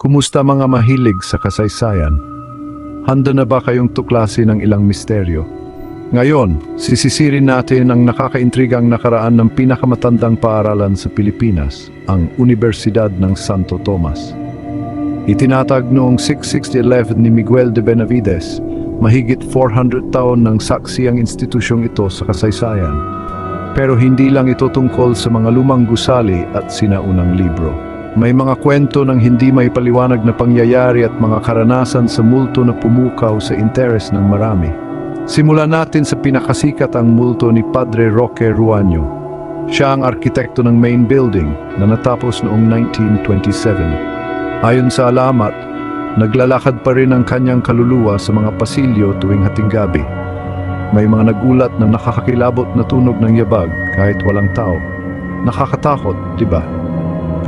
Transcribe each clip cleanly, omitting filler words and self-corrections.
Kumusta mga mahilig sa kasaysayan? Handa na ba kayong tuklasin ng ilang misteryo? Ngayon, sisisirin natin ang nakakaintrigang nakaraan ng pinakamatandang paaralan sa Pilipinas, ang Universidad ng Santo Tomas. Itinatag noong 1611 ni Miguel de Benavides, mahigit 400 taon ng saksi ang institusyong ito sa kasaysayan. Pero hindi lang ito tungkol sa mga lumang gusali at sinaunang libro. May mga kwento ng hindi may paliwanag na pangyayari at mga karanasan sa multo na pumukaw sa interes ng marami. Simulan natin sa pinakasikat ang multo ni Padre Roque Ruano. Siya ang arkitekto ng main building na natapos noong 1927. Ayon sa alamat, naglalakad pa rin ang kanyang kaluluwa sa mga pasilyo tuwing hatinggabi. May mga nagulat na nakakakilabot na tunog ng yabag kahit walang tao. Nakakatakot, di ba?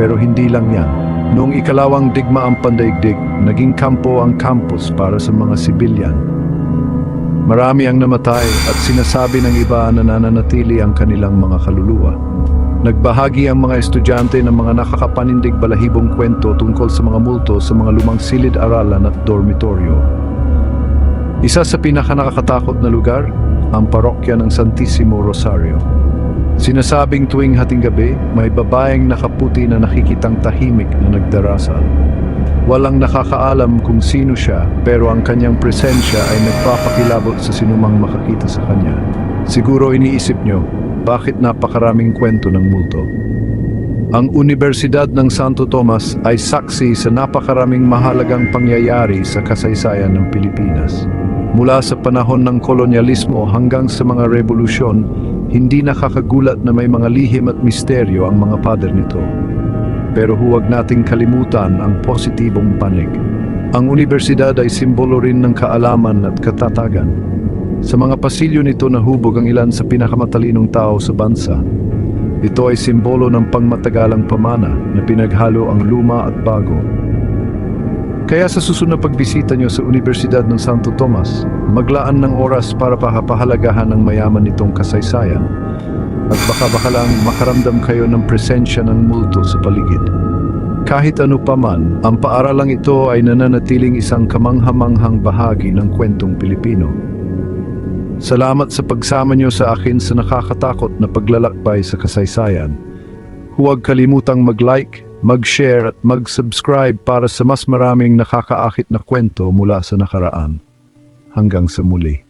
Pero hindi lang yan. Noong ikalawang digmaang pandaigdig, naging kampo ang campus para sa mga sibilyan. Marami ang namatay at sinasabi ng iba na nananatili ang kanilang mga kaluluwa. Nagbahagi ang mga estudyante ng mga nakakapanindig balahibong kwento tungkol sa mga multo sa mga lumang silid-aralan at dormitoryo. Isa sa pinakanakakatakot na lugar, ang parokya ng Santissimo Rosario. Sinasabing tuwing hatinggabi, may babaeng nakaputi na nakikitang tahimik na nagdarasal. Walang nakakaalam kung sino siya, pero ang kanyang presensya ay nagpapakilabot sa sinumang makakita sa kanya. Siguro iniisip nyo, bakit napakaraming kwento ng multo? Ang Universidad ng Santo Tomas ay saksi sa napakaraming mahalagang pangyayari sa kasaysayan ng Pilipinas. Mula sa panahon ng kolonyalismo hanggang sa mga revolusyon, hindi nakakagulat na may mga lihim at misteryo ang mga pader nito. Pero huwag nating kalimutan ang positibong panig. Ang universidad ay simbolo rin ng kaalaman at katatagan. Sa mga pasilyo nito nahubog ang ilan sa pinakamatalinong tao sa bansa. Ito ay simbolo ng pangmatagalang pamana na pinaghalo ang luma at bago. Kaya sa susunod na pagbisita nyo sa Universidad ng Santo Tomas, maglaan ng oras para pahalagahan ng mayaman nitong kasaysayan at baka lang makaramdam kayo ng presensya ng multo sa paligid. Kahit ano pa man, ang paaralang ito ay nananatiling isang kamangha-manghang bahagi ng kwentong Pilipino. Salamat sa pagsama nyo sa akin sa nakakatakot na paglalakbay sa kasaysayan. Huwag kalimutang mag-like, mag-share at mag-subscribe para sa mas maraming nakakaakit na kwento mula sa nakaraan. Hanggang sa muli.